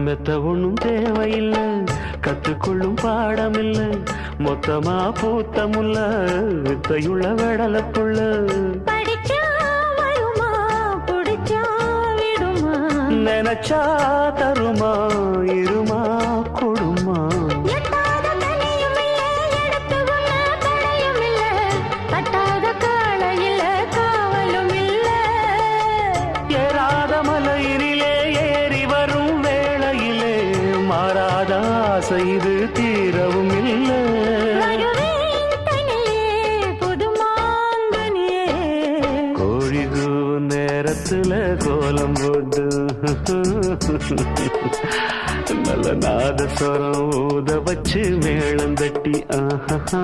மெத்த ஒண்ணும் தேவையில்லை, கத்துக்கொள்ளும் பாடமில்லை, மொத்தமா பூத்த முல்ல வித்தையுள்ள வெடலப்புள்ள. படிச்சா வருமா புடிச்சா விடுமா, நினைச்சா தருமா இருமா கொடுமா. எட்டாத தனியும் இல்ல எடுத்து உள்ள தடையும் இல்ல, தட்டாத காளையில காவலும் இல்ல. ஏறாத மலையிலே ஏறி வரும் வேளையிலே மாறாத ஆசை இது தீரவும் இல்லை. வருவேன் தனியே புதுமாந்தனியே, கோழி கூவும் நேரத்துல கோலம் போட்டு நல்ல நாதஸ்வரம் ஊத வச்சு மேளம் தட்டி ஆஹா